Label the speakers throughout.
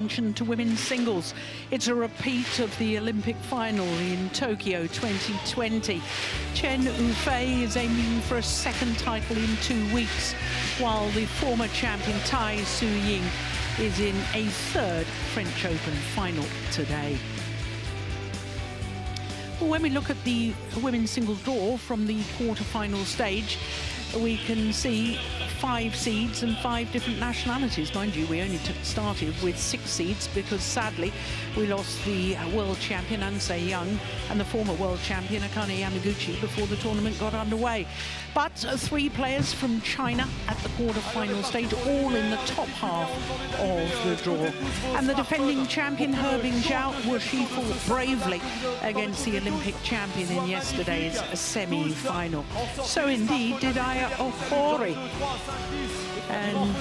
Speaker 1: To women's singles. It's a repeat of the Olympic final in Tokyo 2020. Chen Yu Fei is aiming for a second title in 2 weeks, while the former champion Tai Tzu Ying is in a third French Open final today. Well, when we look at the women's singles draw from the quarter-final stage, we can see 5 seeds and 5 different nationalities. Mind you, we only started with 6 seeds because sadly we lost the world champion Ansei Young and the former world champion Akane Yamaguchi before the tournament got underway. But 3 players from China at the quarter-final stage, all in the top half of the draw. And the defending champion He Bingjiao, well, she fought bravely against the Olympic champion in yesterday's semi-final. So indeed did Aya Ohori. And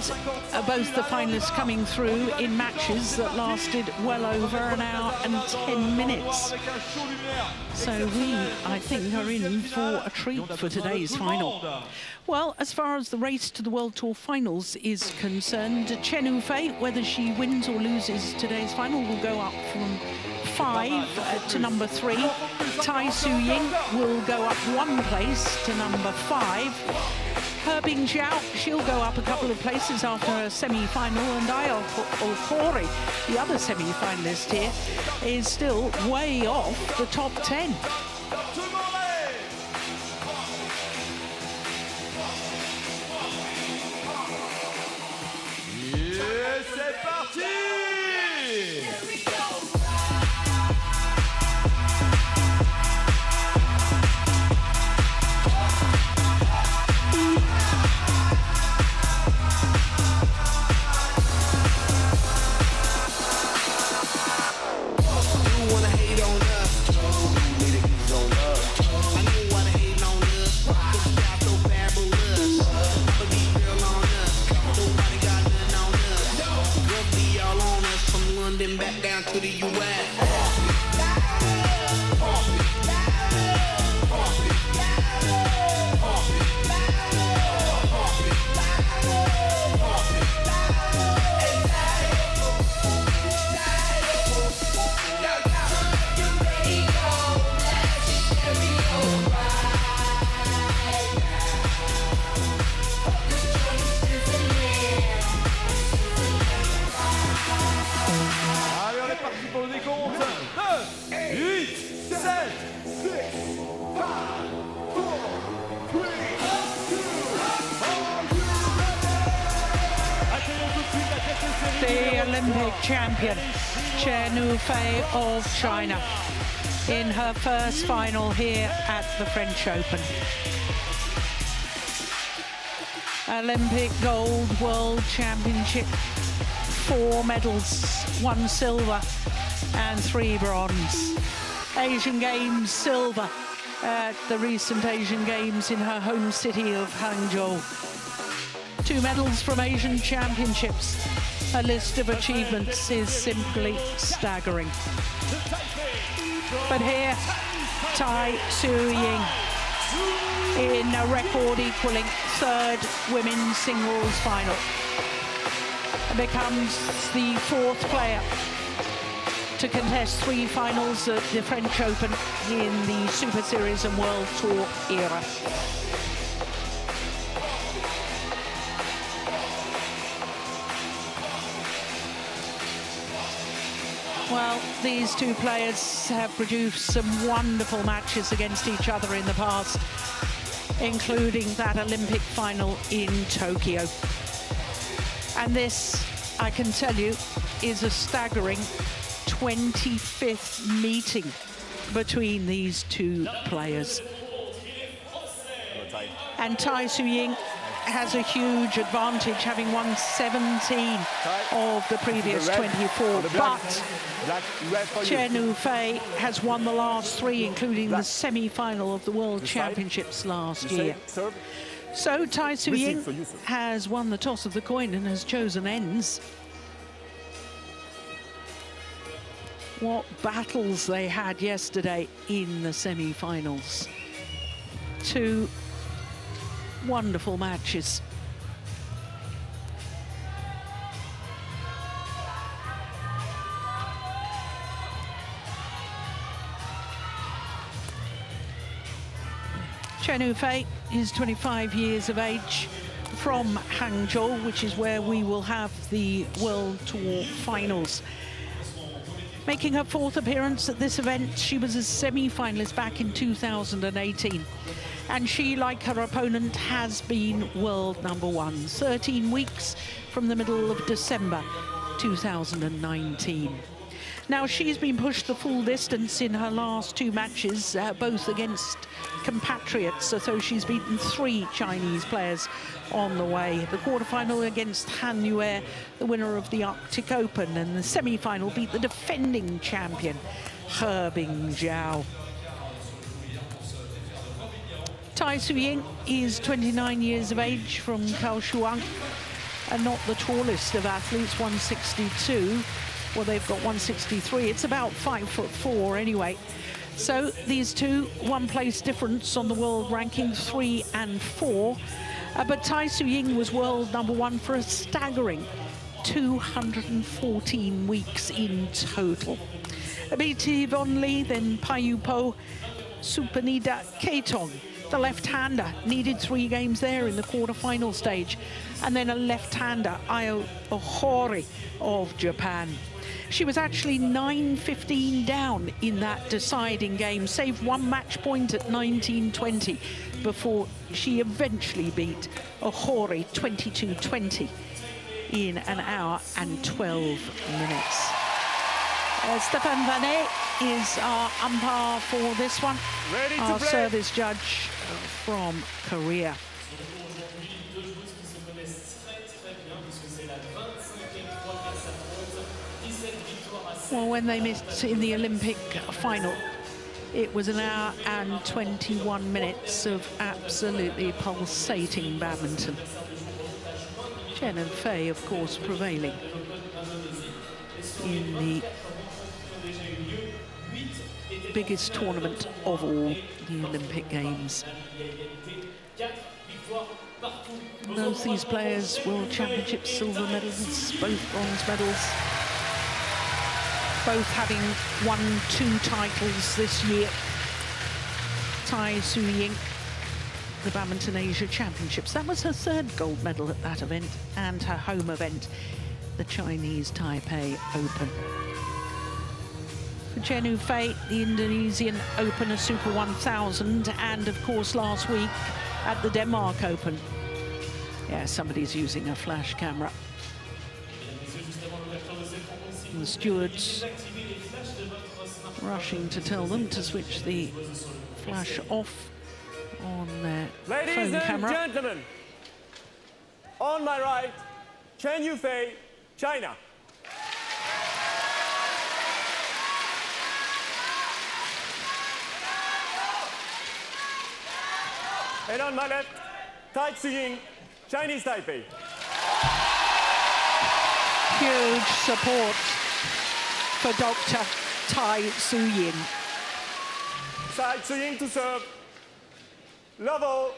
Speaker 1: both the finalists coming through in matches that lasted well over an hour and 10 minutes. So we, I think, are in for a treat for today's final. Well, as far as the race to the World Tour finals is concerned, Chen Yu Fei, whether she wins or loses today's final, will go up from 5 to number 3. Tai Tzu Ying will go up 1 place to number 5. He Bingjiao, she'll go up a couple of places after her semi-final, and Aya Ohori, the other semi-finalist here, is still way off the top 10.
Speaker 2: Back down to the US.
Speaker 1: The Olympic champion, Chen Yu Fei of China, in her first final here at the French Open. Olympic gold, World Championship, 4 medals, 1 silver and 3 bronze. Asian Games silver at the recent Asian Games in her home city of Hangzhou. 2 medals from Asian Championships. Her list of achievements is simply staggering. But here, Tai Tzu Ying in a record-equaling 3rd women's singles final, becomes the 4th player to contest 3 finals at the French Open in the Super Series and World Tour era. Well, these 2 players have produced some wonderful matches against each other in the past, including that Olympic final in Tokyo. And this, I can tell you, is a staggering 25th meeting between these 2 players. And Tai Tzu Ying has a huge advantage, having won 17 of the previous 24. But Chen Yu Fei has won the last 3, including the semi-final of the World Championships last year. So Tai Tzu Ying has won the toss of the coin and has chosen ends. What battles they had yesterday in the semi-finals. 2 wonderful matches. Chen Yu Fei is 25 years of age from Hangzhou, which is where we will have the World Tour finals. Making her 4th appearance at this event, she was a semi-finalist back in 2018. And she, like her opponent, has been world #1, 13 weeks from the middle of December 2019. Now, she's been pushed the full distance in her last 2 matches, both against compatriots, so she's beaten 3 Chinese players on the way. The quarterfinal against Han Yue, the winner of the Arctic Open, and the semi-final beat the defending champion, He Bingjiao. Tai Tzu Ying is 29 years of age from Kaohsiung, and not the tallest of athletes, 162. Well, they've got 163. It's about 5'4" anyway. So these two, 1 place difference on the world ranking, 3 and 4. But Tai Tzu Ying was world #1 for a staggering 214 weeks in total. Abiti Von Lee, then Payupo Supanida Keitong. The left-hander needed 3 games there in the quarter-final stage. And then a left-hander, Ayo Ohori of Japan. She was actually 9-15 down in that deciding game, saved 1 match point at 19-20 before she eventually beat Ohori 22-20 in 1 hour and 12 minutes. Stefan Vanet is our umpire for this one. Our service judge from Korea. Well, when they missed in the Olympic final, it was 1 hour and 21 minutes of absolutely pulsating badminton. Chen Yu Fei, of course, prevailing in the biggest tournament of all, the Olympic Games. Both these players, World Championships silver medals, both bronze medals. Both having won 2 titles this year. Tai Tzu Ying, the Badminton Asia Championships. That was her 3rd gold medal at that event, and her home event, the Chinese Taipei Open. For Chen Yu Fei, the Indonesian Open, a Super 1000, and of course last week at the Denmark Open. Yeah, somebody's using a flash camera. And the stewards rushing to tell them to switch the flash off on their phone camera.
Speaker 3: Ladies and gentlemen, on my right, Chen Yu Fei, China. And on my left, Tai Tzu Ying, Chinese Taipei.
Speaker 1: Huge support for Dr. Tai Tzu Ying.
Speaker 3: Tai Tzu Ying to serve. Level.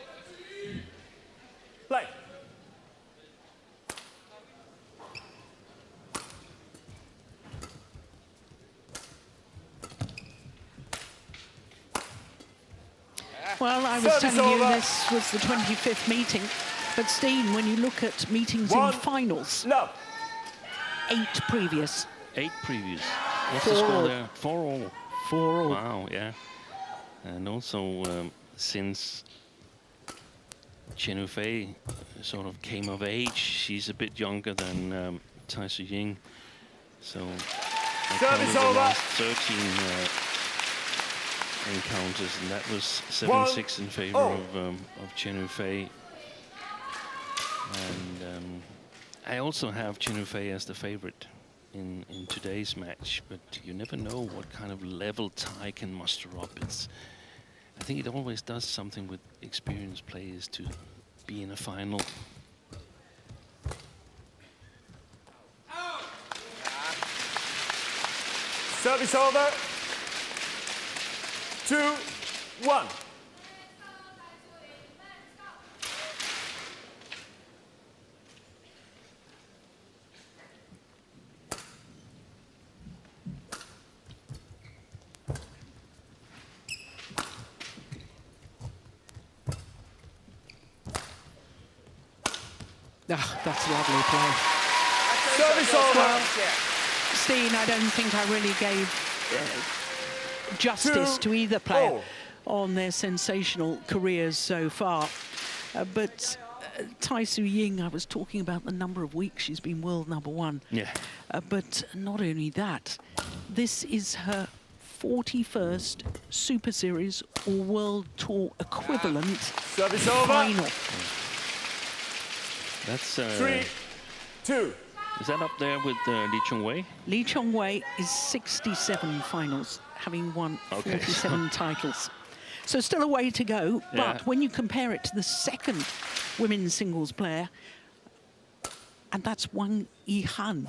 Speaker 3: Play.
Speaker 1: Well, I was telling you this was the 25th meeting, but Steen, when you look at meetings in finals, 8 previous.
Speaker 4: 8 previous. What's the score there? 4-all.
Speaker 1: 4-all.
Speaker 4: Wow, yeah. And also, since Chen Yu Fei sort of came of age, she's a bit younger than Tai Tzu Ying. So,
Speaker 3: Service
Speaker 4: the
Speaker 3: over.
Speaker 4: last 13 encounters, and that was 7-6 in favor of Chen Yu Fei. And I also have Chen Yu Fei as the favorite in today's match, but you never know what kind of level Tai can muster up. I think it always does something with experienced players to be in a final.
Speaker 3: Service over. 2-1.
Speaker 1: Oh, that's lovely play.
Speaker 3: Service over.
Speaker 1: Well, Steen, I don't think I really gave justice to either player on their sensational careers so far. But Tai Tzu Ying, I was talking about the number of weeks she's been world #1.
Speaker 4: Yeah.
Speaker 1: But not only that, this is her 41st Super Series or World Tour equivalent
Speaker 3: Service over.
Speaker 1: final.
Speaker 4: That's
Speaker 3: 3-2.
Speaker 4: is that up there with Li Chongwei?
Speaker 1: Li Chongwei is 67 finals, having won 47 titles. So still a way to go, but when you compare it to the second women's singles player, and that's Wang Yihan,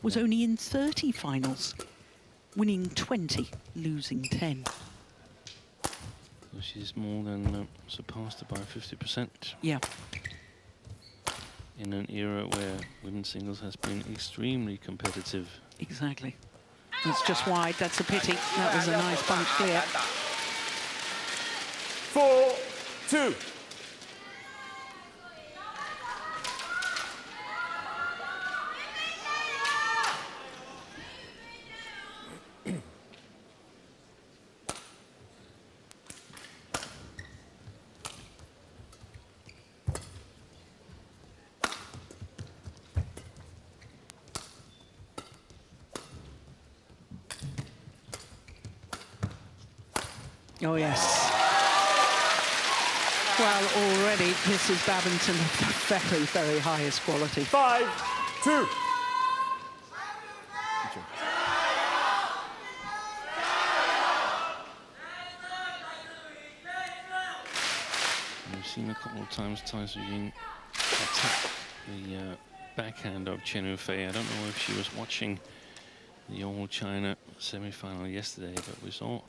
Speaker 1: was only in 30 finals, winning 20, losing 10.
Speaker 4: So she's more than surpassed it by 50%.
Speaker 1: Yeah.
Speaker 4: In an era where women's singles has been extremely competitive.
Speaker 1: Exactly. That's just wide. That's a pity. That was a nice punch clear.
Speaker 3: 4-2.
Speaker 1: Oh, yes. Well, already, this is badminton of the very, very highest quality.
Speaker 3: 5-2.
Speaker 4: We've seen a couple of times Tai Tzu Ying attack the backhand of Chen Yu Fei. I don't know if she was watching the All China semi-final yesterday, but we saw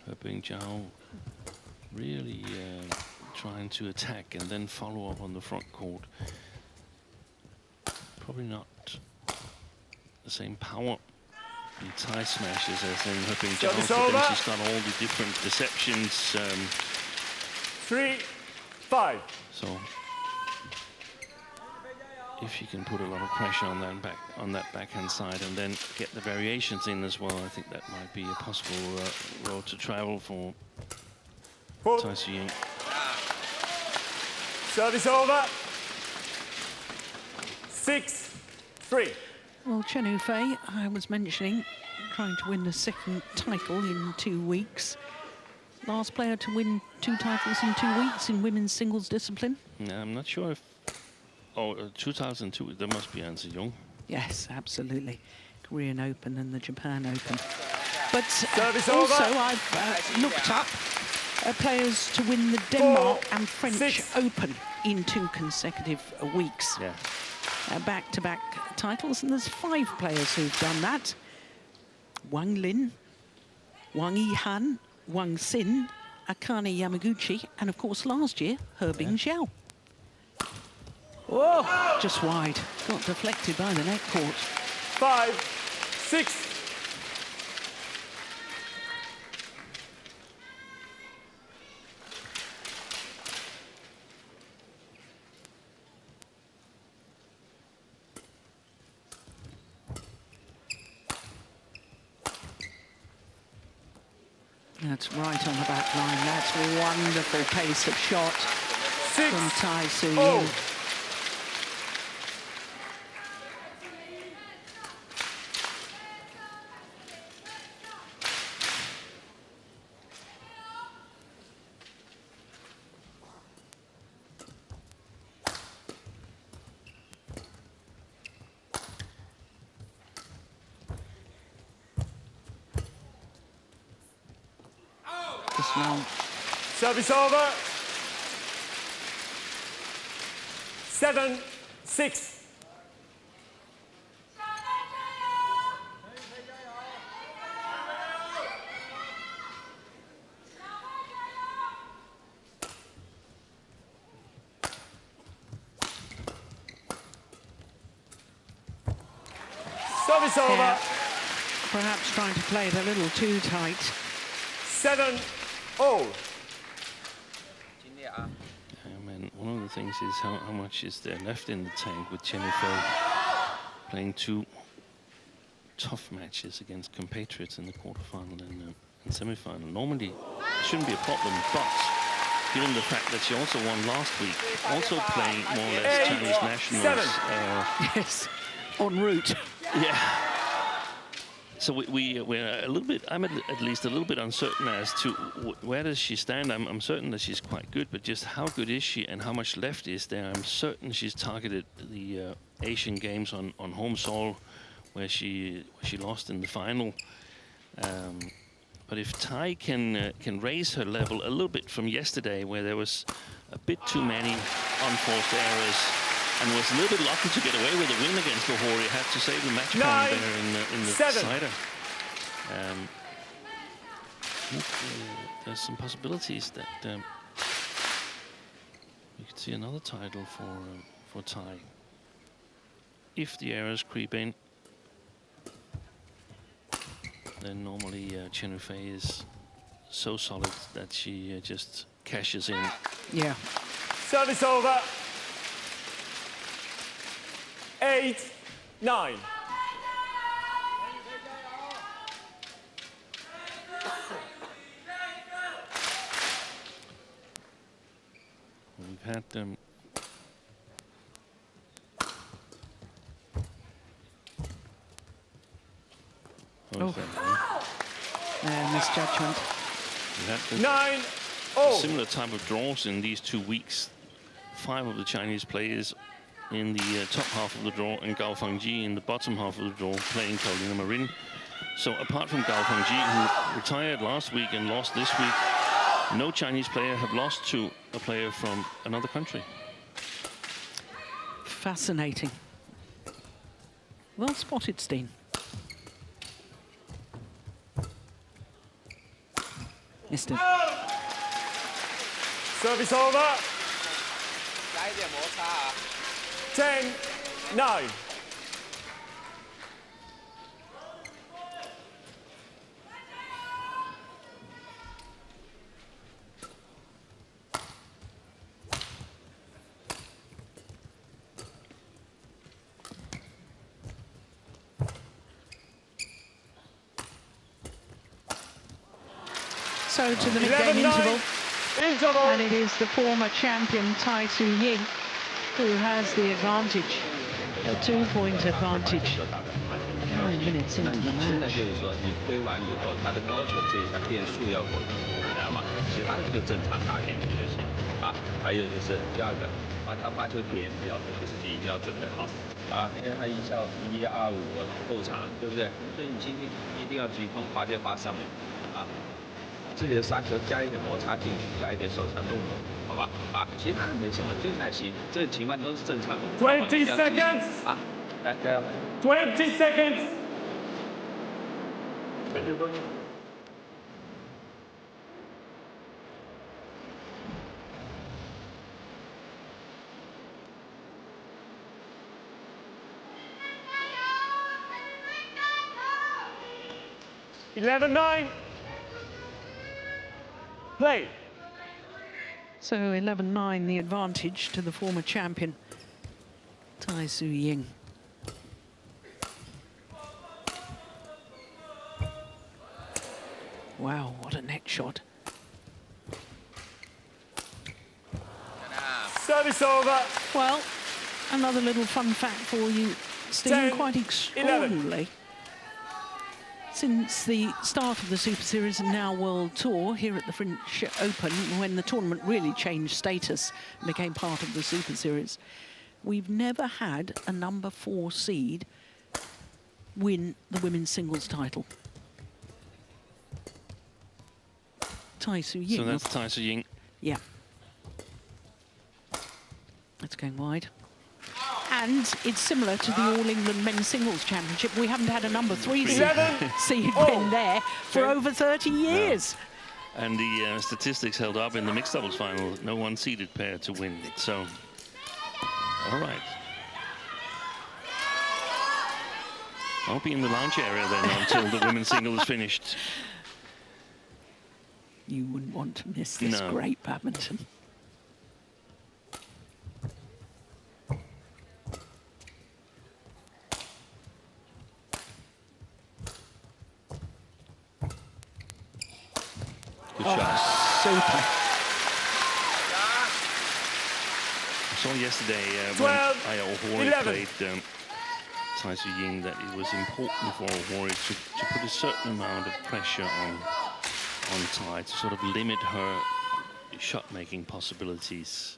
Speaker 4: her Bing Zhao really trying to attack and then follow up on the front court. Probably not the same power in tie smashes as in her Bing Zhao, but then she's got all the different deceptions.
Speaker 3: 3-5.
Speaker 4: So if she can put a lot of pressure on that backhand side and then get the variations in as well, I think that might be a possible road to travel for Tai Tzu Ying.
Speaker 3: Service over. 6-3.
Speaker 1: Well, Chen Yu Fei, I was mentioning, trying to win the second title in 2 weeks. Last player to win 2 titles in 2 weeks in women's singles discipline.
Speaker 4: Yeah, I'm not sure if... Oh, 2002, there must be An Se-young.
Speaker 1: Yes, absolutely. Korean Open and the Japan Open. But
Speaker 3: Service
Speaker 1: also,
Speaker 3: over.
Speaker 1: I've looked up players to win the Denmark and French Open in 2 consecutive weeks.
Speaker 4: Yeah.
Speaker 1: Back-to-back titles, and there's 5 players who've done that. Wang Lin, Wang Yihan, Wang Xin, Akane Yamaguchi, and of course last year, Bing Zhao. Oh, just wide. Got deflected by the net court.
Speaker 3: 5-6.
Speaker 1: That's right on the back line. That's a wonderful pace of shot from Tai Tzu Ying.
Speaker 3: Service over. 7-6. Service over.
Speaker 1: Yeah. Perhaps trying to play it a little too tight.
Speaker 3: 7-0.
Speaker 4: one of the things is how much is there left in the tank with Chen Yu Fei playing 2 tough matches against compatriots in the quarterfinal and semi-final. Normally, it shouldn't be a problem, but given the fact that she also won last week, also playing more or less Chinese nationals.
Speaker 1: Yes, en route.
Speaker 4: Yeah. So we're a little bit, I'm at least a little bit uncertain as to where does she stand. I'm certain that she's quite good, but just how good is she and how much left is there? I'm certain she's targeted the Asian Games on home soil, where she lost in the final. But if Tai can raise her level a little bit from yesterday, where there was a bit too many unforced errors, and was a little bit lucky to get away with a win against Lahore, had to save the match point there in the decider. There's some possibilities that we could see another title for Tai if the errors creep in. Then normally Chen Yu Fei is so solid that she just cashes in.
Speaker 1: Yeah.
Speaker 3: Service over. 8-9.
Speaker 4: We've had
Speaker 1: misjudgment.
Speaker 4: We had a similar type of draws in these 2 weeks. 5 of the Chinese players in the top half of the draw, and Gao Fengji in the bottom half of the draw, playing Carolina Marin. So apart from Gao Fengji, who retired last week and lost this week, no Chinese player have lost to a player from another country.
Speaker 1: Fascinating. Well spotted, Steen. Missed it.
Speaker 3: Service over. 10-9.
Speaker 1: So to the mid-game interval. And it is the former champion Tai Tzu Ying who has the advantage, a 2-point advantage. 9 minutes into the match.
Speaker 5: 自己的杀球加一点摩擦进去，加一点手上动作，好吧？其他的没什么，就耐心，这情况都是正常的。
Speaker 3: 20 seconds.
Speaker 5: 来，加油
Speaker 3: ！20 seconds. 11-9. Play.
Speaker 1: So 11-9, the advantage to the former champion, Tai Tzu Ying. Wow, what a neck shot.
Speaker 3: Service over.
Speaker 1: Well, another little fun fact for you, Steve, quite extraordinarily. Since the start of the Super Series and now World Tour here at the French Open, when the tournament really changed status and became part of the Super Series, we've never had a number 4 seed win the women's singles title. Tai Tzu Ying.
Speaker 4: So that's Tai Tzu Ying.
Speaker 1: Yeah. That's going wide. And it's similar to the All England Men's Singles Championship. We haven't had a number 3 seed win there for over 30 years.
Speaker 4: No. And the statistics held up in the mixed doubles final. No one seeded pair to win it. So, all right. I'll be in the lounge area then until the women's single is finished.
Speaker 1: You wouldn't want to miss this great badminton.
Speaker 4: Good shot.
Speaker 1: Super.
Speaker 4: I saw yesterday when
Speaker 3: 12,
Speaker 4: Hori
Speaker 3: 11.
Speaker 4: played Tai Tzu Ying that it was important for Hori to put a certain amount of pressure on Tai to sort of limit her shot-making possibilities.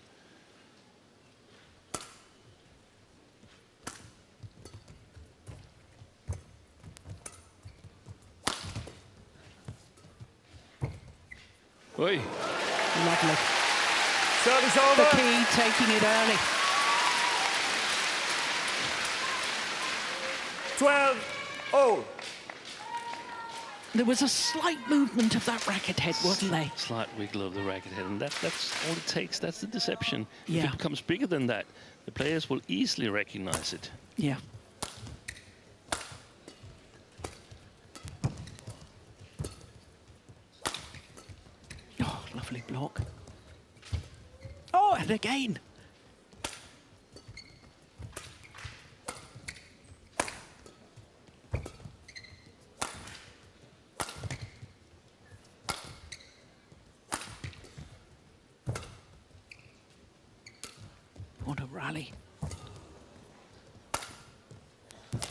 Speaker 4: Oi.
Speaker 1: Lovely.
Speaker 3: Service
Speaker 1: The
Speaker 3: over.
Speaker 1: key, taking it early.
Speaker 3: 12-0.
Speaker 1: There was a slight movement of that racket head, wasn't there?
Speaker 4: Slight wiggle of the racket head, and that's all it takes. That's the deception. If
Speaker 1: Yeah.
Speaker 4: it becomes bigger than that, the players will easily recognize it.
Speaker 1: Yeah. Oh, lovely block. Oh, and again. What a rally.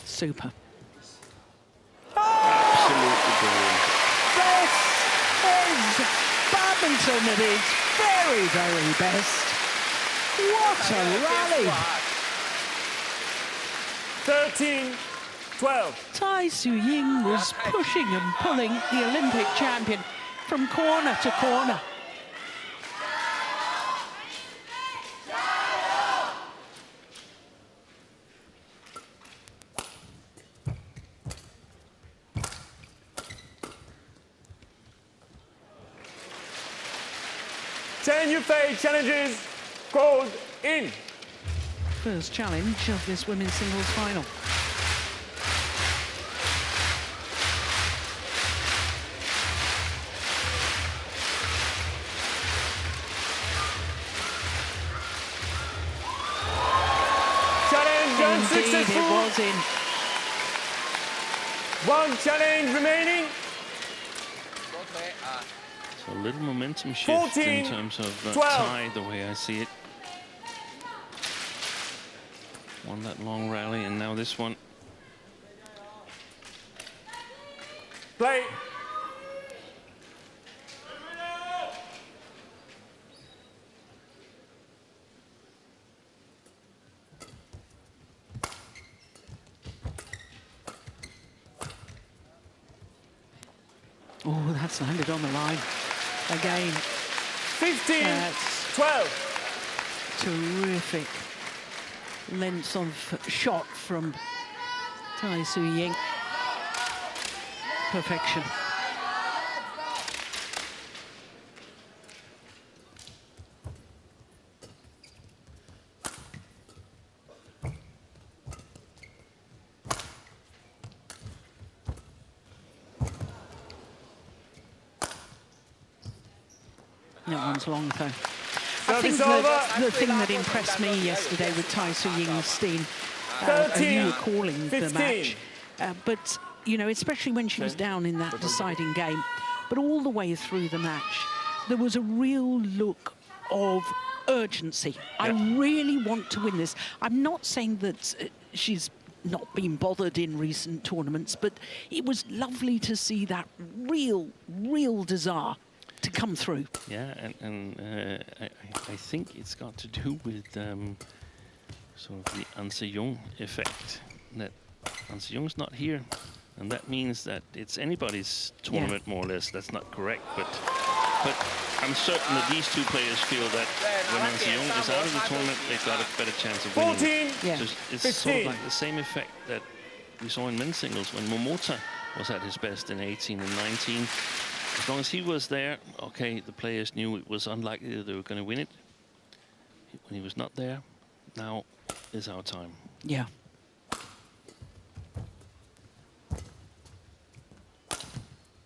Speaker 1: Super.
Speaker 4: Absolutely brilliant.
Speaker 1: This is badminton at its very, very best. What a rally.
Speaker 3: 13-12.
Speaker 1: Tai Tzu Ying was pushing and pulling the Olympic champion from corner to corner.
Speaker 3: Chen Yu Fei challenges gold in.
Speaker 1: First challenge of this women's singles final.
Speaker 3: Challenge
Speaker 1: Indeed,
Speaker 3: unsuccessful.
Speaker 1: it was in.
Speaker 3: One challenge remaining.
Speaker 4: So a little momentum shift
Speaker 3: 14,
Speaker 4: in terms of
Speaker 3: 12.
Speaker 4: Tai, the way I see it. Won that long rally, and now this one.
Speaker 3: Play.
Speaker 1: Oh, that's landed on the line. Again,
Speaker 3: 15-12.
Speaker 1: terrific length of shot from Tai Tzu Ying. Perfection. That one's long though. I think the thing that impressed me yesterday with Tai Tzu Ying's Steen, and you were calling the
Speaker 3: 15.
Speaker 1: match, but you know, especially when she was down in that deciding game, but all the way through the match, there was a real look of urgency. I really want to win this. I'm not saying that she's not been bothered in recent tournaments, but it was lovely to see that real desire to come through.
Speaker 4: Yeah, and I think it's got to do with sort of the An Se-young effect. That An Se-young's not here, and that means that it's anybody's tournament, more or less. That's not correct, but I'm certain that these two players feel that when An Se-young is out of the tournament, they've got a better chance of winning.
Speaker 3: 14,
Speaker 1: Yeah.
Speaker 4: So it's sort of like the same effect that we saw in men's singles when Momota was at his best in 18 and 19. As long as he was there, okay, the players knew it was unlikely that they were going to win it. When he was not there, now is our time.
Speaker 1: Yeah.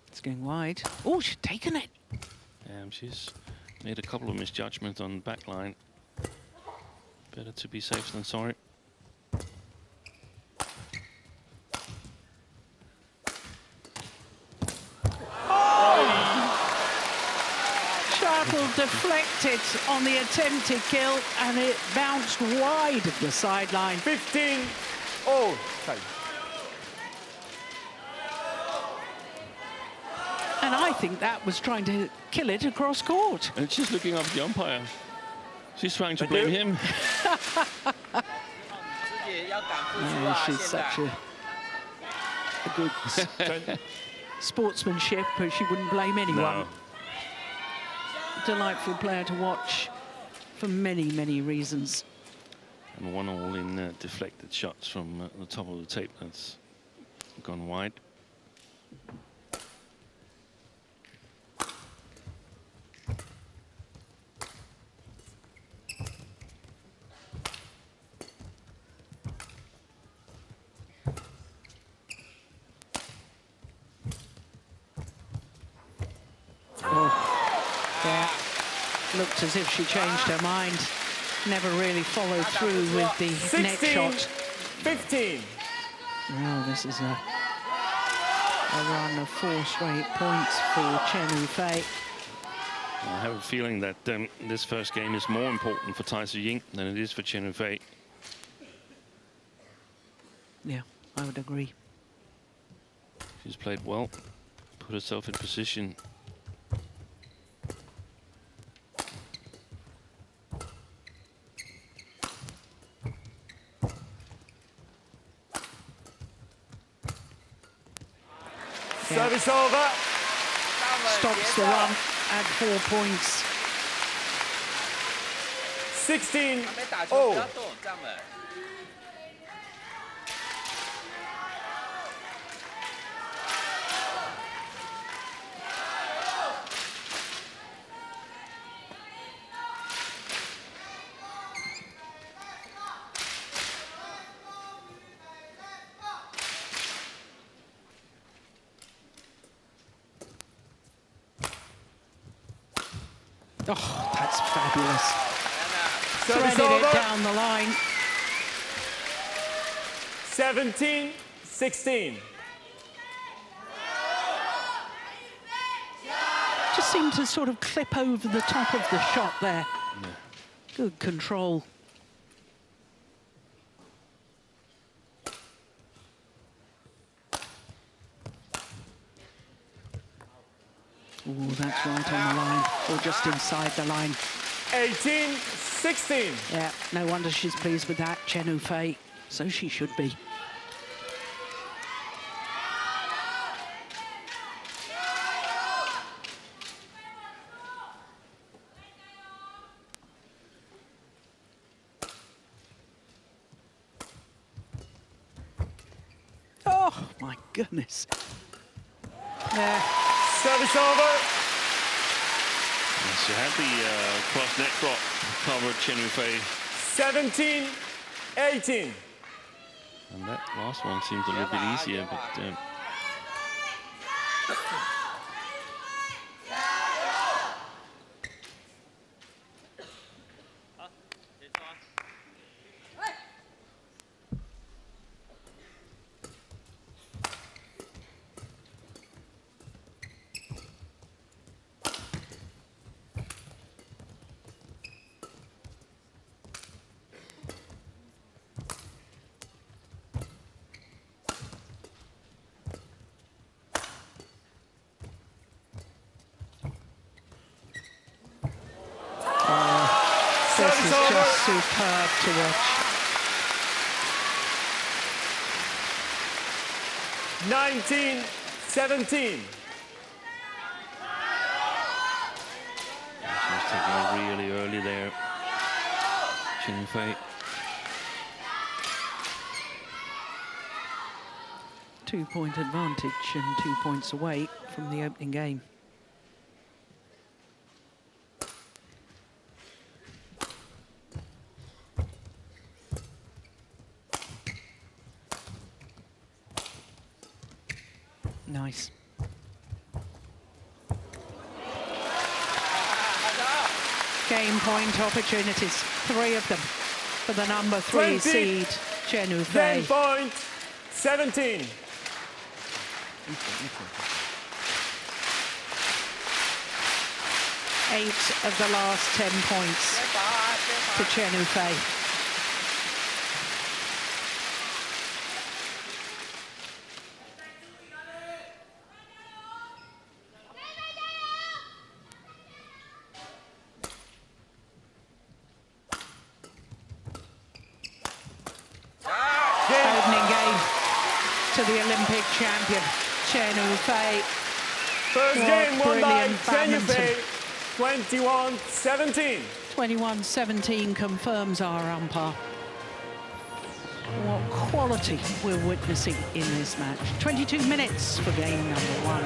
Speaker 1: It's going wide. Oh, she's taken it.
Speaker 4: She's made a couple of misjudgments on the back line. Better to be safe than sorry.
Speaker 1: deflected on the attempted kill, and it bounced wide of the sideline.
Speaker 3: 15-all.
Speaker 1: And I think that was trying to kill it across court.
Speaker 4: And she's looking up at the umpire. She's trying to blame him.
Speaker 1: Oh, she's such a good sportsmanship, but she wouldn't blame anyone.
Speaker 4: No.
Speaker 1: Delightful player to watch for many, many reasons.
Speaker 4: And 1-all in deflected shots from the top of the tape. That's gone wide.
Speaker 1: Looked as if she changed her mind. Never really followed through with the net shot.
Speaker 3: 15.
Speaker 1: Well, this is a run of 4 straight points for Chen Yu Fei.
Speaker 4: I have a feeling that this first game is more important for Tai Tzu Ying than it is for Chen Yu Fei.
Speaker 1: Yeah, I would agree.
Speaker 4: She's played well, put herself in position.
Speaker 3: Service over.
Speaker 1: Stops the run at 4 points.
Speaker 3: 16-all.
Speaker 1: Oh, that's fabulous.
Speaker 3: Service
Speaker 1: Threaded
Speaker 3: over.
Speaker 1: it down the line.
Speaker 3: 17-16.
Speaker 1: Just seemed to sort of clip over the top of the shot there.
Speaker 4: Yeah.
Speaker 1: Good control. Oh, that's right on the line, or just inside the line.
Speaker 3: 18-16.
Speaker 1: Yeah, no wonder she's pleased with that, Chen Yu Fei. So she should be. Oh, my goodness. Yeah.
Speaker 3: Service over.
Speaker 4: She had the cross net drop covered Chen Yu Fei.
Speaker 3: 17-18.
Speaker 4: And that last one seemed a little bit easier, but
Speaker 1: This is just superb to watch.
Speaker 3: 19-17.
Speaker 4: she was taking it really early there, Chen Yu Fei.
Speaker 1: 2-point advantage and 2 points away from the opening game. Nice. Game point opportunities, 3 of them for the number 3 seed, Chen Yu Fei.
Speaker 3: 10-17.
Speaker 1: 8 of the last 10 points to Chen Yu Fei. Opening game to the Olympic champion, Chen Yu Fei.
Speaker 3: First game won by
Speaker 1: brilliant
Speaker 3: Chen Yu Fei,
Speaker 1: badminton.
Speaker 3: 21-17.
Speaker 1: 21-17 confirms our umpire. What quality we're witnessing in this match. 22 minutes for game number 1.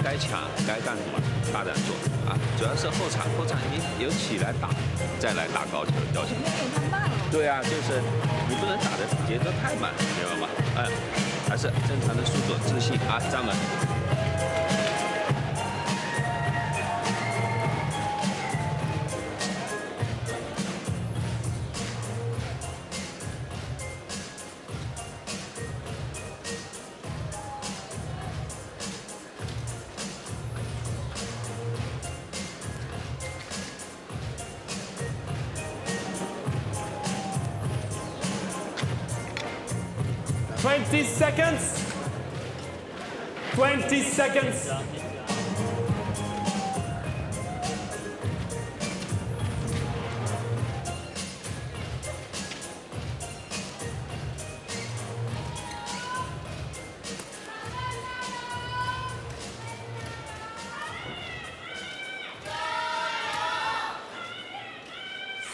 Speaker 5: 该抢该干什么大胆做啊！主要是后场有起来打，再来打高球的要求。对啊，就是你不能打的节奏太慢，明白吗？还是正常的速度，自信啊，站稳。
Speaker 3: 20 seconds. 20 seconds.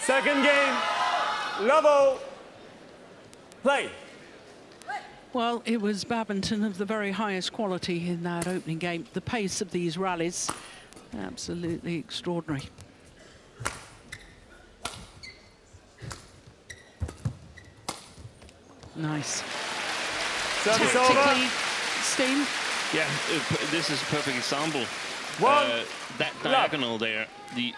Speaker 3: Second game, level, play.
Speaker 1: Well, it was badminton of the very highest quality in that opening game. The pace of these rallies, absolutely extraordinary. Nice.
Speaker 3: Service over.
Speaker 1: Tactically, Steen.
Speaker 4: Yeah, this is a perfect example. That diagonal there, the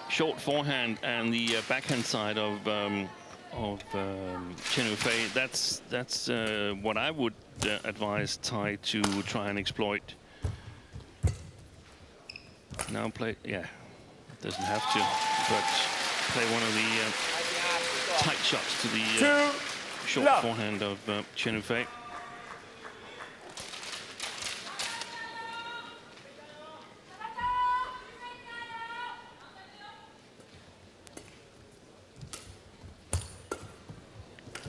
Speaker 4: short forehand and the backhand side of Chen Yu Fei, that's what I would advise Tai to try and exploit. Now play, yeah, doesn't have to, but play one of the tight shots to the short forehand of Chen Yu Fei.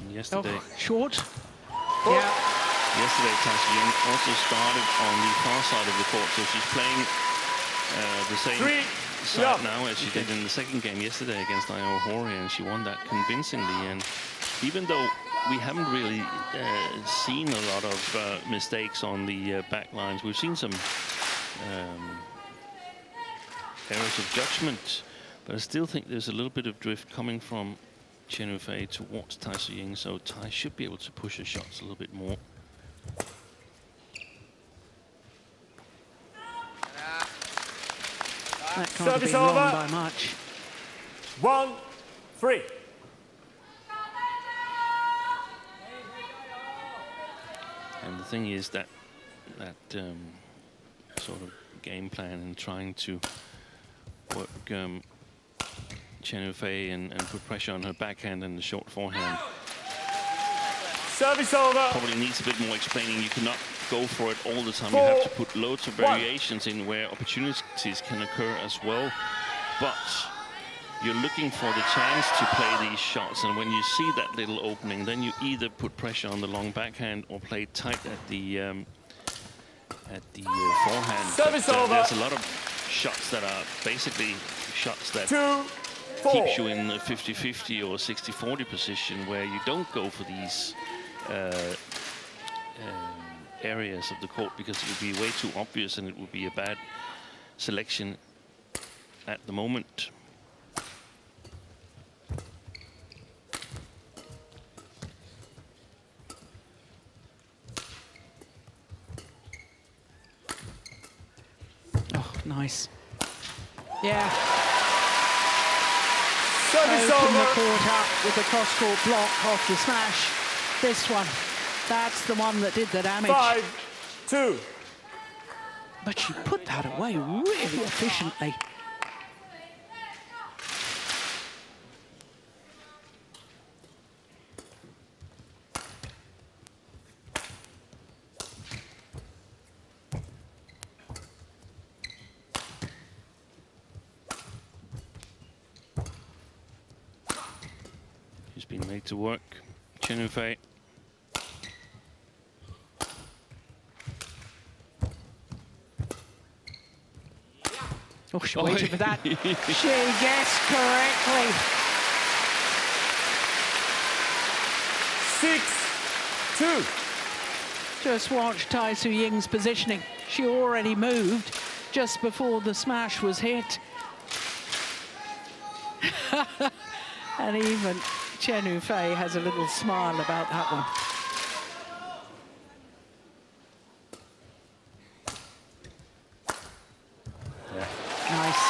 Speaker 4: Yesterday,
Speaker 1: short.
Speaker 4: Yeah. Yesterday, Tai Tzu Ying also started on the far side of the court, so she's playing the same side now as she did in the second game yesterday against Io Hori, and she won that convincingly. And even though we haven't really seen a lot of mistakes on the back lines, we've seen some errors of judgment, but I still think there's a little bit of drift coming from Chen Yu Fei towards Tai Tzu Ying, so Tai should be able to push her shots a little bit more.
Speaker 1: That can't have been wrong by much.
Speaker 3: 1-3.
Speaker 4: And the thing is that sort of game plan and trying to work Chen Yu Fei and put pressure on her backhand and the short forehand.
Speaker 3: Service over.
Speaker 4: Probably needs a bit more explaining. You cannot go for it all the time. You have to put loads of variations in where opportunities can occur as well. But you're looking for the chance to play these shots, and when you see that little opening, then you either put pressure on the long backhand or play tight at the forehand.
Speaker 3: Service over.
Speaker 4: There's a lot of shots that are basically shots that keeps you in the 50-50 or 60-40 position, where you don't go for these areas of the court, because it would be way too obvious and it would be a bad selection at the moment.
Speaker 1: Oh, nice. Yeah.
Speaker 3: Service
Speaker 1: Open the
Speaker 3: over.
Speaker 1: court up with the cross-court block off the smash. This one, that's the one that did the damage.
Speaker 3: 5-2.
Speaker 1: But she put that away really efficiently.
Speaker 4: She's been made to work. Chen Yu Fei.
Speaker 1: Oh, she waited for that. She guessed correctly.
Speaker 3: 6-2.
Speaker 1: Just watch Tai Tzu Ying's positioning. She already moved just before the smash was hit. And even Chen Yu Fei has a little smile about that one. Nice.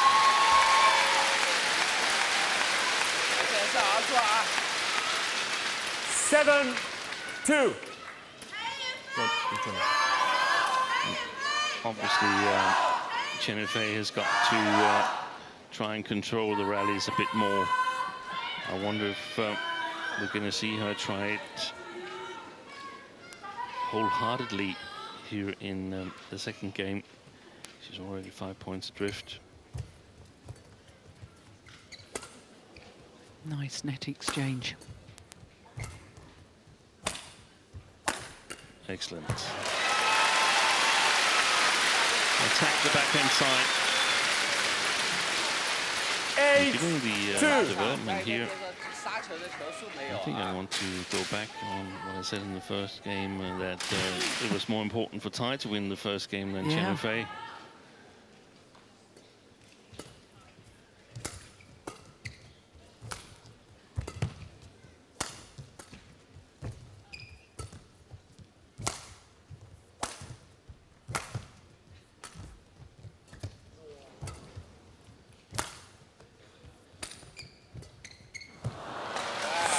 Speaker 3: 7-2.
Speaker 4: Obviously, Chen Yu Fei has got to try and control the rallies a bit more. I wonder if we're going to see her try it wholeheartedly here in the second game. She's already 5 points adrift.
Speaker 1: Nice net exchange.
Speaker 4: Excellent. Attack the backhand side.
Speaker 3: 8-2.
Speaker 4: Given the development here, I think I want to go back on what I said in the first game, that it was more important for Tai to win the first game than Chen Yu Fei.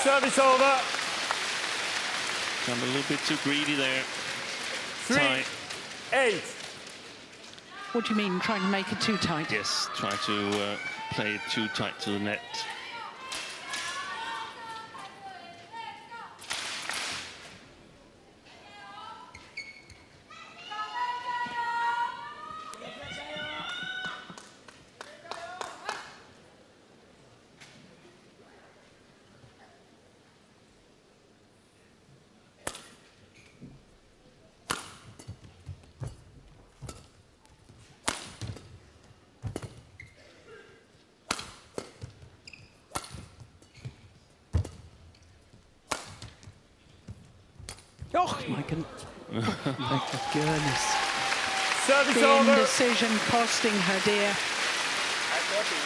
Speaker 3: Service over.
Speaker 4: I'm a little bit too greedy there.
Speaker 3: 3-8.
Speaker 1: What do you mean, trying to make it too tight?
Speaker 4: Yes, try to play it too tight to the net.
Speaker 1: Oh, my goodness. Oh, my goodness.
Speaker 3: Service
Speaker 1: The
Speaker 3: over.
Speaker 1: indecision costing her dear.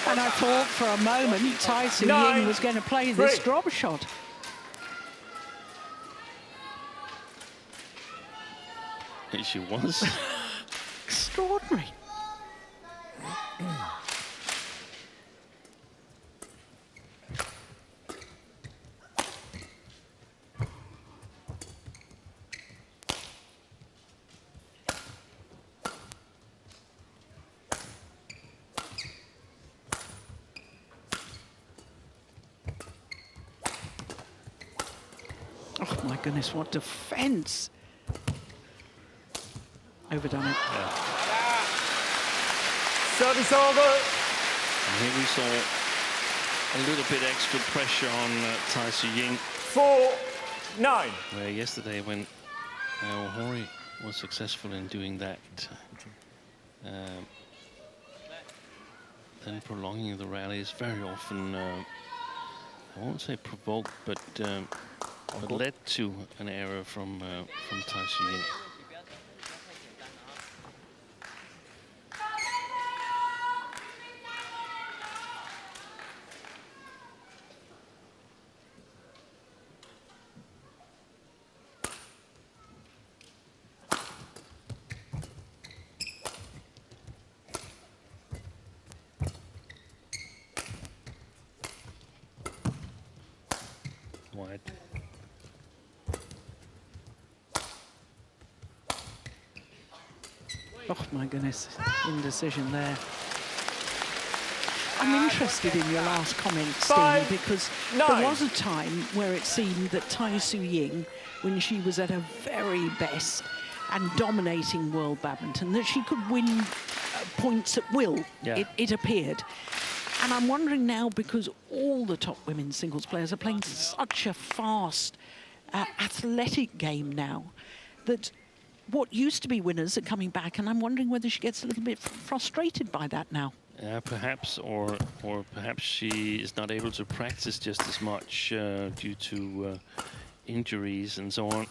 Speaker 1: And I thought for a moment Tai Tzu Ying was going to play this
Speaker 3: 9-3.
Speaker 1: drop shot.
Speaker 4: And she was.
Speaker 1: Extraordinary. Oh my goodness, what defense. Overdone it.
Speaker 3: Service over.
Speaker 4: And here we saw a little bit extra pressure on Tai Tzu Ying.
Speaker 3: 4-9.
Speaker 4: Where yesterday when Hori was successful in doing that, then prolonging the rallies very often, I won't say provoked, but But led to an error from Tai Tzu Ying. Wide.
Speaker 1: Oh my goodness, indecision there. I'm interested in your last comment, Steve, because there was a time where it seemed that Tai Tzu Ying, when she was at her very best and dominating world badminton, that she could win points at will,
Speaker 4: Yeah.
Speaker 1: it appeared. And I'm wondering now, because all the top women's singles players are playing such a fast, athletic game now, that what used to be winners are coming back, and I'm wondering whether she gets a little bit frustrated by that now.
Speaker 4: Perhaps, or perhaps she is not able to practice just as much due to injuries and so on.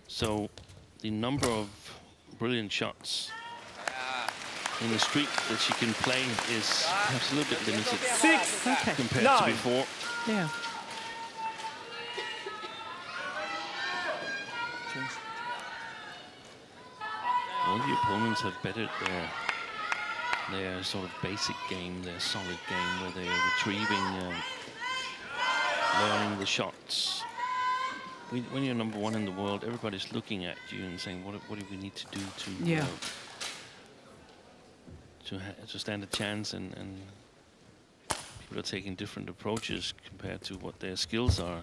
Speaker 4: So the number of brilliant shots in the streak that she can play is perhaps a little bit limited compared to before.
Speaker 1: Yeah.
Speaker 4: All the opponents have bettered their sort of basic game, their solid game, where they are retrieving, learning the shots. When you're number one in the world, everybody's looking at you and saying, what do we need to do to stand a chance? And people are taking different approaches compared to what their skills are.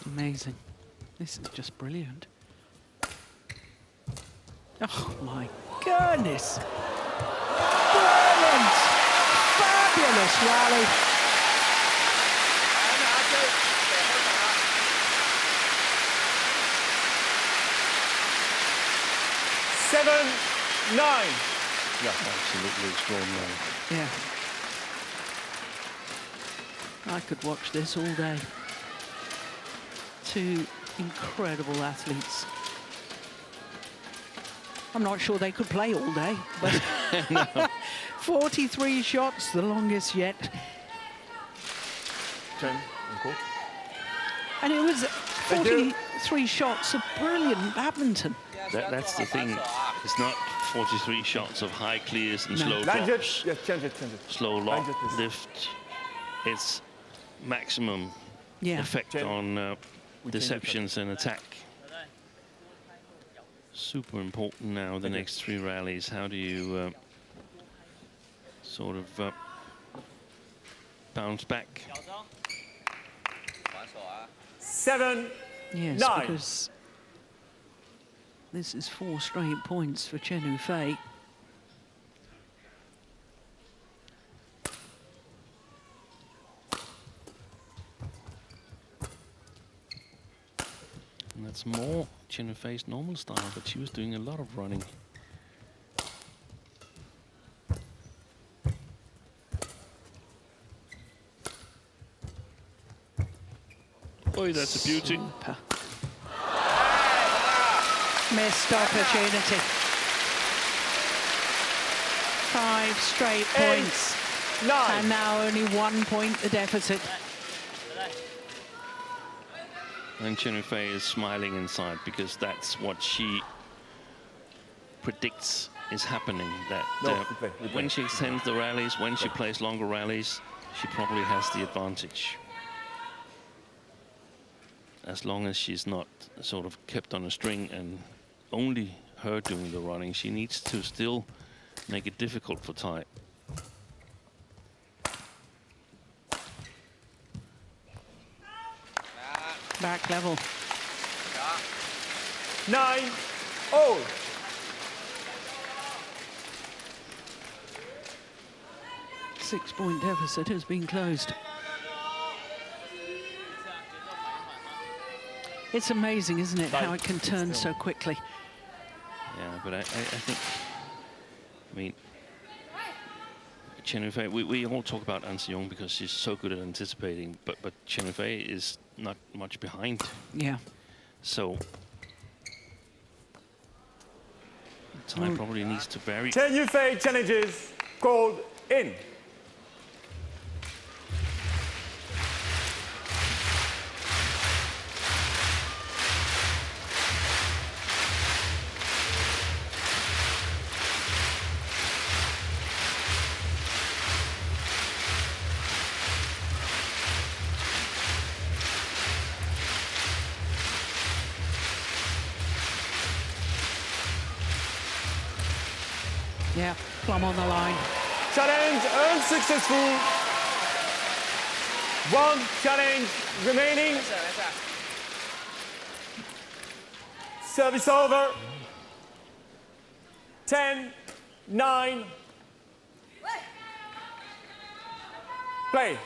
Speaker 1: Amazing. This is just brilliant. Oh my goodness. Brilliant. Fabulous rally.
Speaker 3: Seven, 9.
Speaker 4: Yeah, absolutely extraordinary.
Speaker 1: Yeah. I could watch this all day. Two incredible athletes. I'm not sure they could play all day, but 43 shots, the longest yet. And it was 43 shots of brilliant badminton.
Speaker 4: That's the thing. It's not 43 shots of high clears and slow drops, slow lock, lift. It's maximum effect on deceptions and attack. Super important now, the next three rallies. How do you sort of bounce back?
Speaker 3: 7,
Speaker 1: Yes,
Speaker 3: 9.
Speaker 1: because this is 4 straight points for Chen Yu Fei.
Speaker 4: And that's more Chen Yu Fei's normal style, but she was doing a lot of running. Oh, that's a beauty.
Speaker 1: Super. Missed opportunity. 5 straight points.
Speaker 3: 9.
Speaker 1: And now only 1 point the deficit.
Speaker 4: And Chen Yu Fei is smiling inside because that's what she predicts is happening. That when she extends the rallies, when she plays longer rallies, she probably has the advantage. As long as she's not sort of kept on a string and only her doing the running, she needs to still make it difficult for Tai.
Speaker 1: Back level.
Speaker 3: 9-0.
Speaker 1: Six-point deficit has been closed. It's amazing, isn't it, how it can turn so quickly.
Speaker 4: Yeah, but I think, I mean, Chen Yu Fei, we all talk about An Se-young because she's so good at anticipating, but Chen Yu Fei is not much behind.
Speaker 1: Yeah.
Speaker 4: So time probably needs to vary.
Speaker 3: Chen Yu Fei challenges called in.
Speaker 1: Yeah, plumb on the line.
Speaker 3: Challenge unsuccessful. One challenge remaining. Service over. 10-9. Play.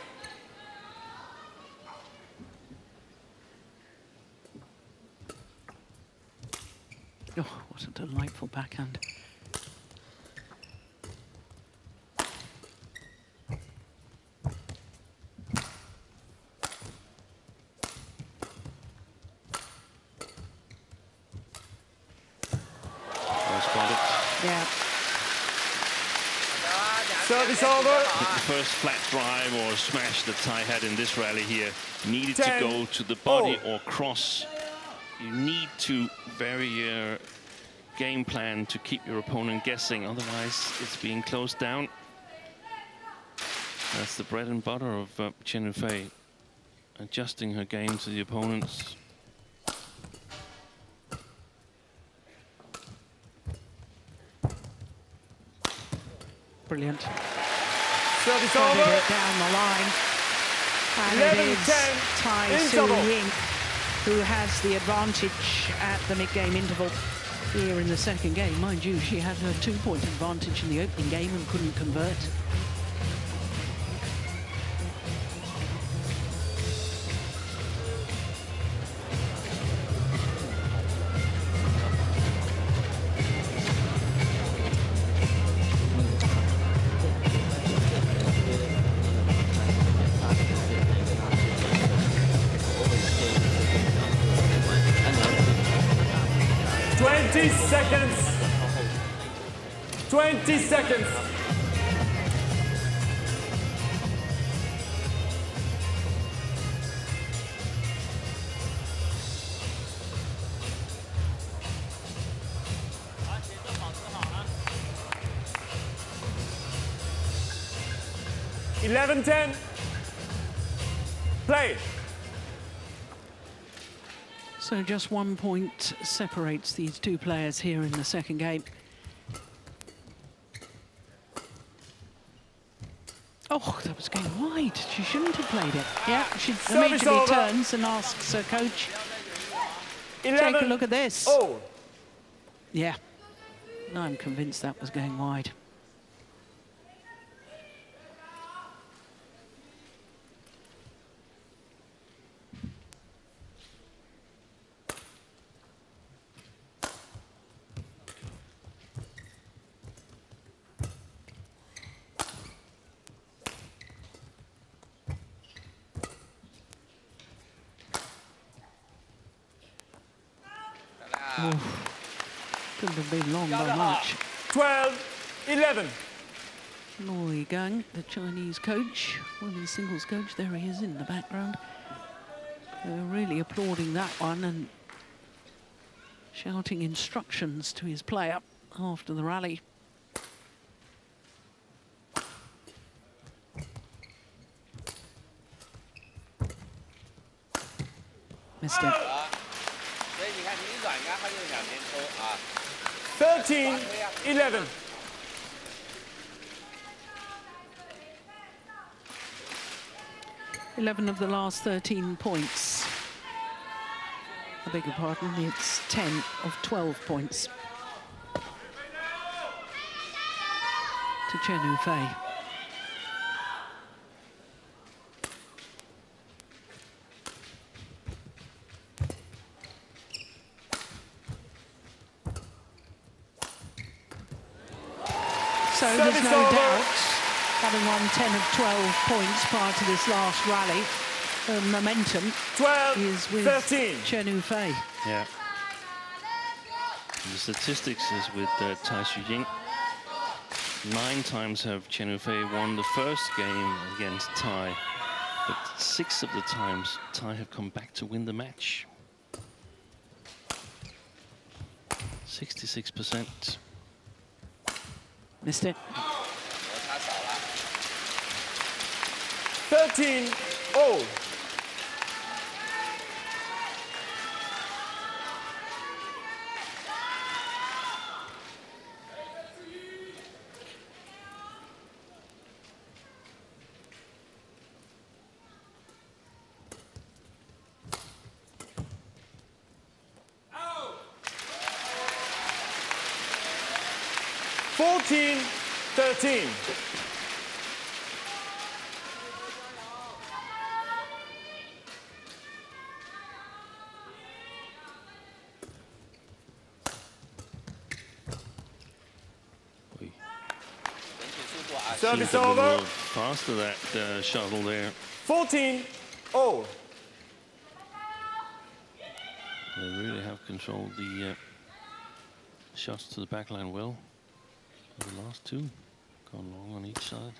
Speaker 1: Oh, what a delightful backhand. Yeah.
Speaker 3: Service over.
Speaker 4: The first flat drive or smash that Tai had in this rally here needed to go to the body or cross. You need to vary your game plan to keep your opponent guessing, otherwise it's being closed down. That's the bread and butter of Chen Yu Fei, adjusting her game to the opponent's.
Speaker 1: Brilliant.
Speaker 3: Service
Speaker 1: Getting
Speaker 3: over.
Speaker 1: it down the line. And it is Tai Tzu Ying who has the advantage at the mid-game interval here in the second game. Mind you, she had her 2-point advantage in the opening game and couldn't convert.
Speaker 3: Seconds. 20 seconds. (11-10). Play.
Speaker 1: So just 1 point separates these two players here in the second game. Oh, that was going wide. She shouldn't have played it. Yeah, she immediately turns and asks her coach, take a look at this.
Speaker 3: Oh.
Speaker 1: Yeah, I'm convinced that was going wide. Couldn't have been long by much.
Speaker 3: 12-11.
Speaker 1: Loi Gang, the Chinese coach, women's singles coach, there he is in the background. Really applauding that one and shouting instructions to his player after the rally. Missed it.
Speaker 3: 13-11.
Speaker 1: Eleven of the last 13 points I beg your pardon, it's 10 of 12 points to Chen Yu Fei. So there's no doubt, having won 10 of 12 points prior to this last rally, the momentum
Speaker 3: 12,
Speaker 1: is with
Speaker 3: 13.
Speaker 1: Chen Yu Fei.
Speaker 4: Yeah. The statistics is with Tai Tzu Ying. 9 times have Chen Yu Fei won the first game against Tai, but 6 of the times Tai have come back to win the match. 66%.
Speaker 1: Missed it.
Speaker 3: 13-0. Fourteen, 13. Service
Speaker 4: Seems a
Speaker 3: over.
Speaker 4: little faster, that shuttle there.
Speaker 3: 14-0.
Speaker 4: They really have controlled the shots to the backline well. The last 2 gone long on each side.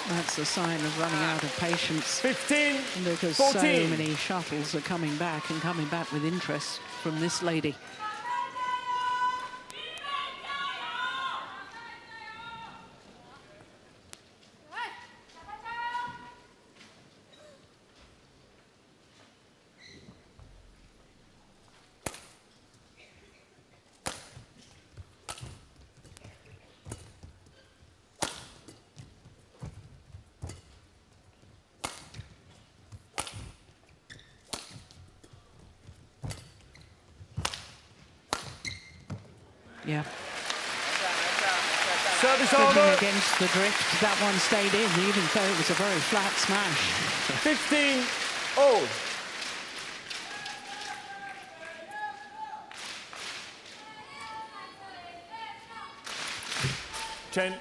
Speaker 1: That's a sign of running out of patience.
Speaker 3: 15,
Speaker 1: because
Speaker 3: 14.
Speaker 1: so many shuttles are coming back and coming back with interest from this lady. Yeah.
Speaker 3: Service
Speaker 1: Looking
Speaker 3: over.
Speaker 1: against the drift, that one stayed in, even though it was a very flat smash.
Speaker 3: 15-0. Chen.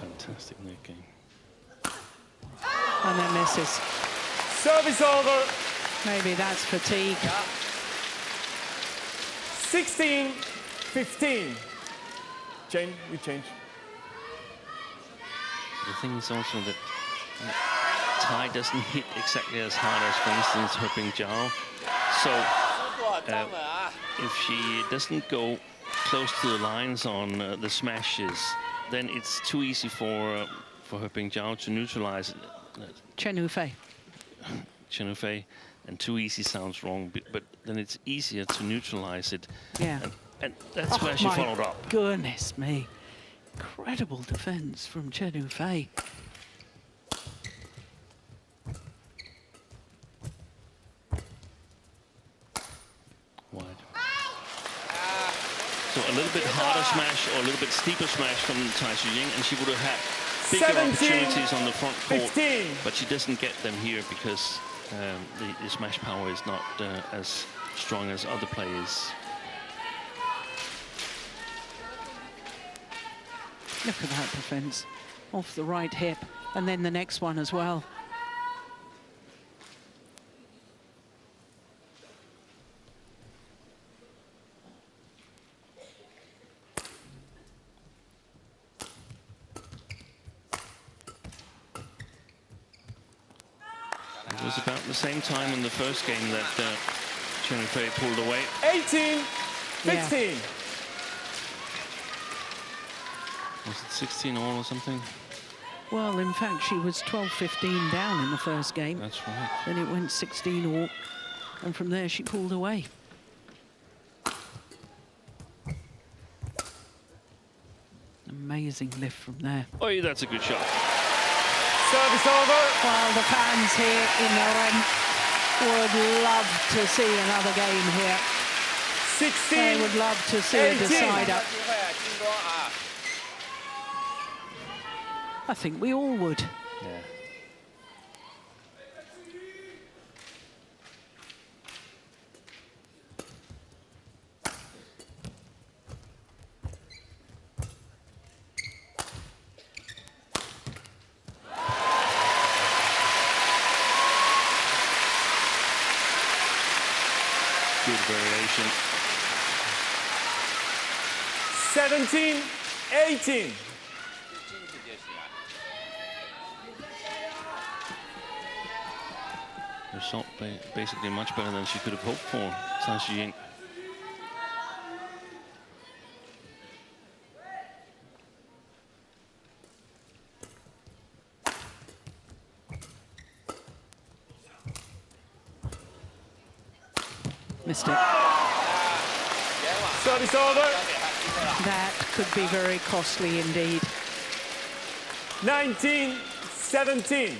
Speaker 4: Fantastic netting.
Speaker 1: And then misses.
Speaker 3: Service over.
Speaker 1: Maybe that's fatigue.
Speaker 3: 16-15. Chen, we change.
Speaker 4: The thing is also that Tai doesn't hit exactly as hard as, for instance, He Bingjiao. So if she doesn't go close to the lines on the smashes, then it's too easy for He Bingjiao to neutralize
Speaker 1: Chen Yu Fei.
Speaker 4: Chen Yu Fei, and too easy sounds wrong, but then it's easier to neutralize it.
Speaker 1: Yeah.
Speaker 4: And that's where she followed up.
Speaker 1: Goodness me. Incredible defense from Chen Yu Fei.
Speaker 4: Wide. So a little bit harder smash or a little bit steeper smash from Tai Tzu Ying, and she would have had bigger
Speaker 3: 17,
Speaker 4: opportunities on the front court.
Speaker 3: 15.
Speaker 4: But she doesn't get them here because the smash power is not as strong as other players.
Speaker 1: Look at that defense. Off the right hip, and then the next one as well.
Speaker 4: It was about the same time in the first game that Chen Yu Fei pulled away.
Speaker 3: 18-15.
Speaker 4: Was it 16 all or something?
Speaker 1: Well, in fact, she was 12-15 down in the first game.
Speaker 4: That's right.
Speaker 1: Then it went 16 all, and from there she pulled away. Amazing lift from there.
Speaker 4: Oh, that's a good shot.
Speaker 3: Service over.
Speaker 1: Well, the fans here in Lorraine would love to see another game here.
Speaker 3: 16.
Speaker 1: They would love to see
Speaker 3: 18.
Speaker 1: a decider. I think we all would.
Speaker 4: Yeah. Good variation.
Speaker 3: 17-18.
Speaker 4: Result basically much better than she could have hoped for, Tai Tzu Ying.
Speaker 1: Missed it.
Speaker 3: Service over.
Speaker 1: That could be very costly indeed.
Speaker 3: 19-17.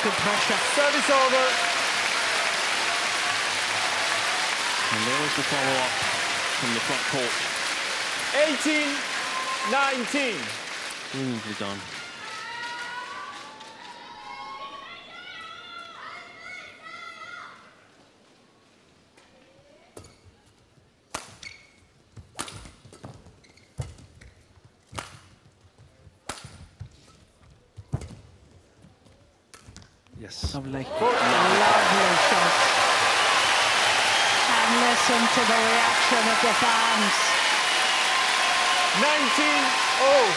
Speaker 1: Good pressure.
Speaker 3: Service over.
Speaker 4: And there was the follow-up from the front court.
Speaker 3: 18-19.
Speaker 4: Brilliantly done. Yes.
Speaker 1: Lovely. Lovely shot. And listen to the reaction of the fans.
Speaker 3: 19-0.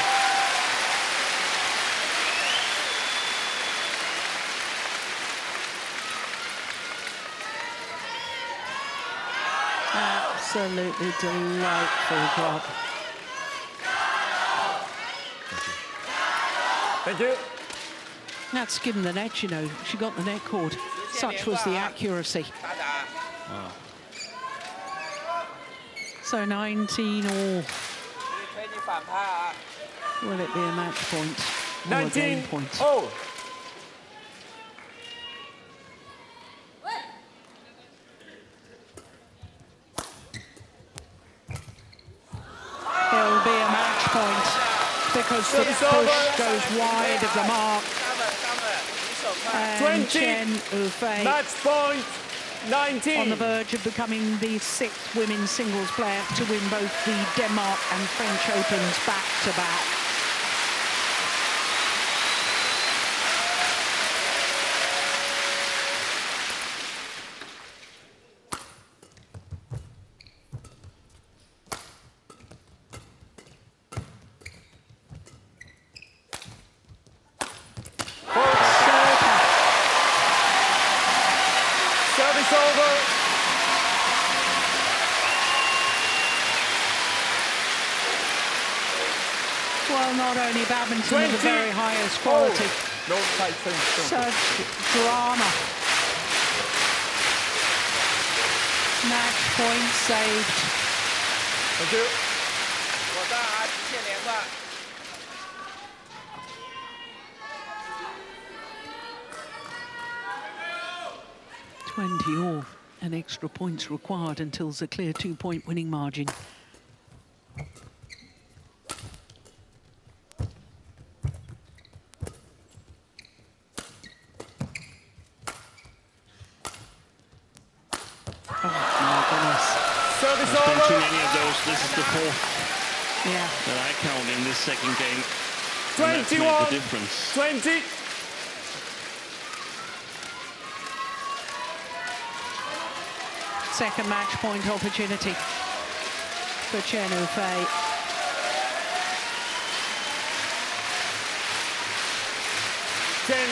Speaker 1: Absolutely delightful drop.
Speaker 3: Thank you.
Speaker 1: That's given the net, you know. She got the net cord. Such was the accuracy.
Speaker 4: Wow.
Speaker 1: So 19 all. Will it be a match point or a game point?
Speaker 3: 19-0.
Speaker 1: It will be a match point because the push goes wide of the mark. And
Speaker 3: 20.
Speaker 1: Chen Yu Fei
Speaker 3: Match point. 19.
Speaker 1: on the verge of becoming the 6th women's singles player to win both the Denmark and French Opens back-to-back.
Speaker 3: Service over.
Speaker 1: Well, not only badminton of the very highest quality.
Speaker 3: No tight finish.
Speaker 1: Such drama. Match point saved.
Speaker 3: Thank you.
Speaker 5: 果断啊，极限连贯。
Speaker 1: 20 all, and extra points required until it's a clear 2-point winning margin. Oh my goodness.
Speaker 3: Service
Speaker 4: There's been too
Speaker 3: over.
Speaker 4: many of those. This is the 4th
Speaker 1: Yeah.
Speaker 4: that I count in this second game. And that's made the
Speaker 3: 21.
Speaker 4: difference.
Speaker 3: 20.
Speaker 1: Second match point opportunity. for Chen Yu Fei.
Speaker 3: Chen.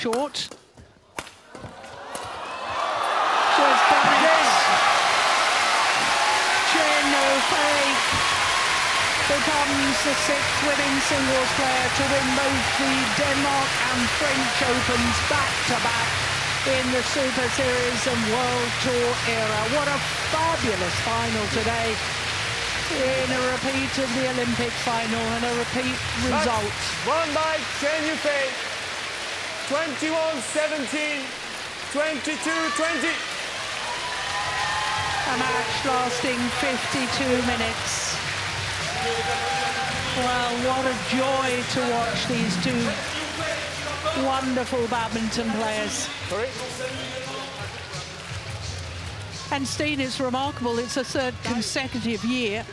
Speaker 1: Short. Just done it. Chen Yu Fei becomes the 6th women's singles player to win both the Denmark and French Opens back-to-back in the Super Series and World Tour era. What a fabulous final today in a repeat of the Olympic final and a repeat result.
Speaker 3: Won by Chen Yu Fei. 21-17, 22-20.
Speaker 1: A match lasting 52 minutes. Well, what a joy to watch these two wonderful badminton players.
Speaker 3: Sorry?
Speaker 1: And Steen, it's remarkable, it's a 3rd consecutive year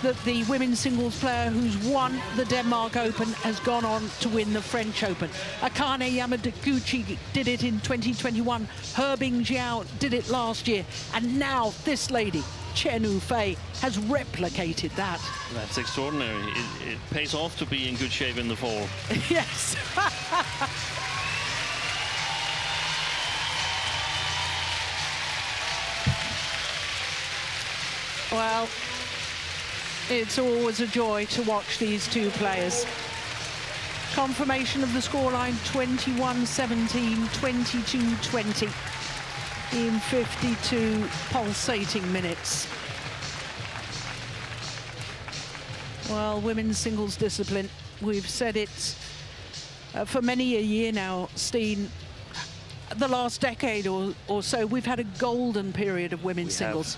Speaker 1: that the women's singles player who's won the Denmark Open has gone on to win the French Open. Akane Yamaguchi did it in 2021, Herbing Jiao did it last year, and now this lady, Chen Yu Fei, has replicated that.
Speaker 4: That's extraordinary. It pays off to be in good shape in the fall.
Speaker 1: Yes. Well, it's always a joy to watch these two players. Confirmation of the scoreline, 21-17, 22-20 in 52 pulsating minutes. Well, women's singles discipline, we've said it for many a year now, Steen. The last decade or so, we've had a golden period of women's singles.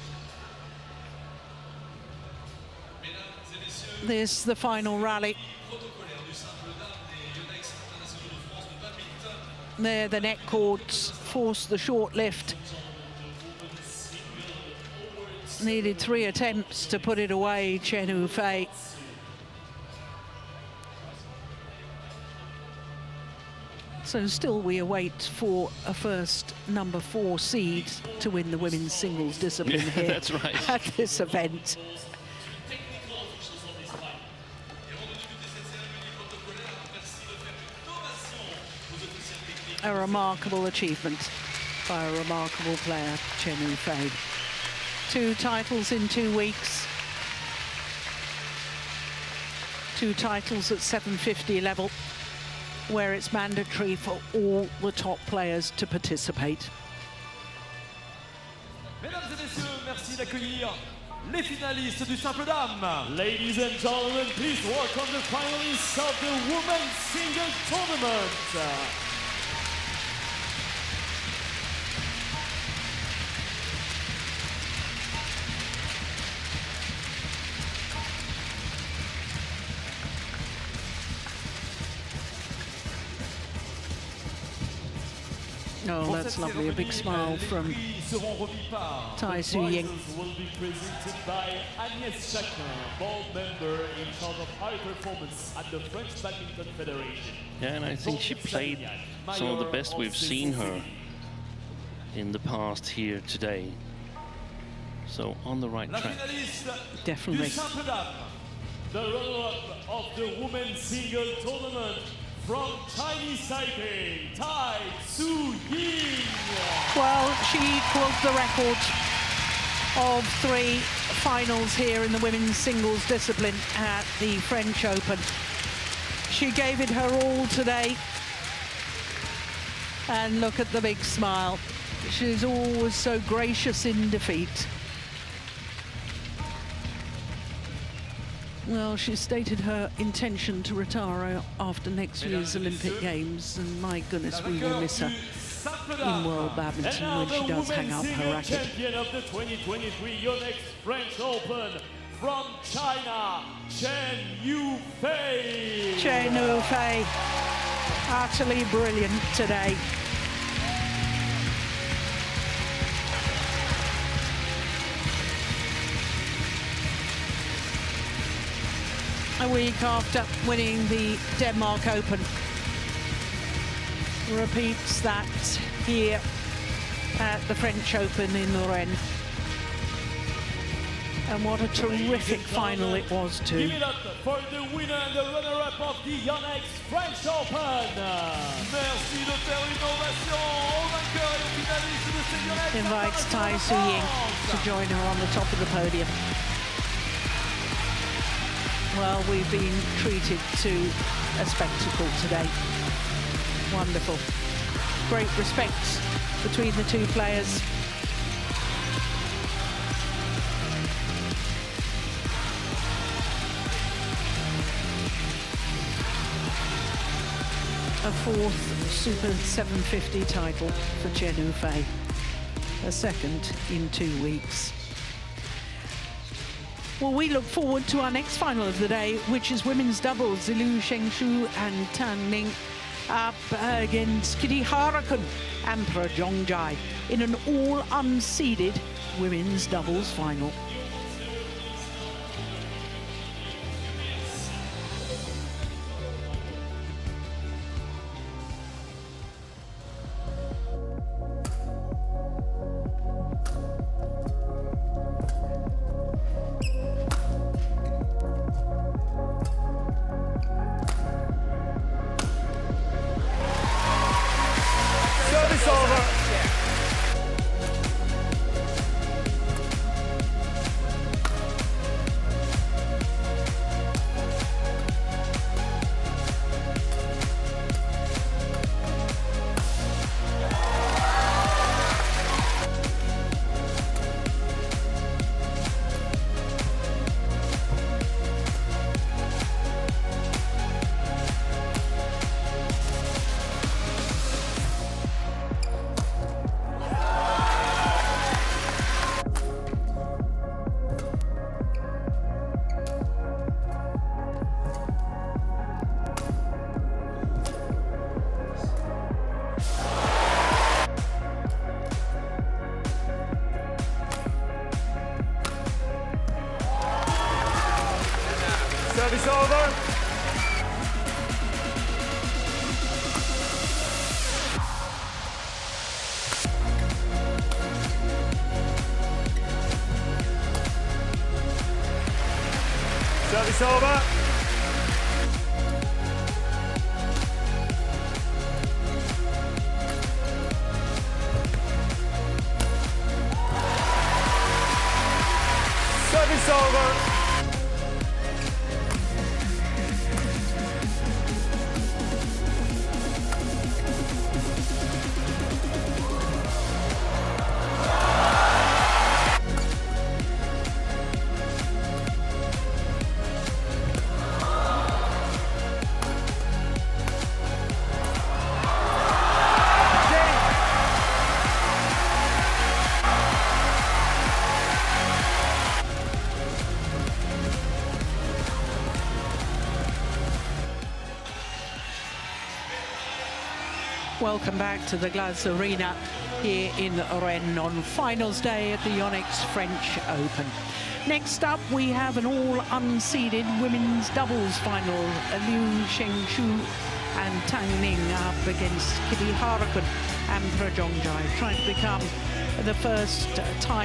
Speaker 1: This the final rally. There, the net cords forced the short lift. Needed 3 attempts to put it away, Chen Yu Fei. So still we await for a first number 4 seed to win the women's singles discipline here.
Speaker 4: That's right.
Speaker 1: At this event. A remarkable achievement by a remarkable player, Chen Yu Fei. 2 titles in 2 weeks. 2 titles at 750 level, where it's mandatory for all the top players to participate.
Speaker 6: Mesdames et messieurs, merci d'accueillir les finalistes du simple dame. Ladies and gentlemen, please welcome the finalists of the women's singles tournament.
Speaker 1: Oh, that's lovely. A big smile from Tai Tzu Ying.
Speaker 6: Will be presented by Agnès Jacquin, board member in charge of high performance at the French Badminton Federation.
Speaker 4: Yeah, and I think she played some of the best we've seen her in the past here today. So on the right track.
Speaker 1: Definitely.
Speaker 6: The runner-up of the women's single tournament from Chinese Taipei, Tai Tzu Ying.
Speaker 1: Well, she equaled the record of 3 finals here in the women's singles discipline at the French Open. She gave it her all today. And look at the big smile. She's always so gracious in defeat. Well, she stated her intention to retire after next year's Olympic Games, and my goodness, we will miss her in World Badminton when she does hang up her racket.
Speaker 6: Champion of the 2023 YONEX French Open, from China, Chen Yu Fei.
Speaker 1: Chen Yu Fei, utterly brilliant today. A week after winning the Denmark Open, repeats that here at the French Open in Rennes. And what a terrific final it was too.
Speaker 6: Give it up for the winner and the runner-up of the YONEX French Open. Merci de faire une ovation au vainqueur et au finaliste de cette YONEX.
Speaker 1: Invites Tai Tzu Ying to join her on the top of the podium. Well, we've been treated to a spectacle today. Wonderful. Great respect between the two players. A fourth Super 750 title for Chen Yu Fei. A second in 2 weeks. Well, we look forward to our next final of the day, which is women's doubles. Liu Shengshu and Tang Ning up against Kitty Harakun and Prajongjai in an all-unseeded women's doubles final.
Speaker 3: Service over. Service over. Service over. Service over.
Speaker 1: Welcome back to the Glass Arena here in Rennes on finals day at the YONEX French Open. Next up, we have an all-unseeded women's doubles final. Liu Shengshu and Tang Ning up against Kitty Harakun and Prajongjai, trying to become the first Thai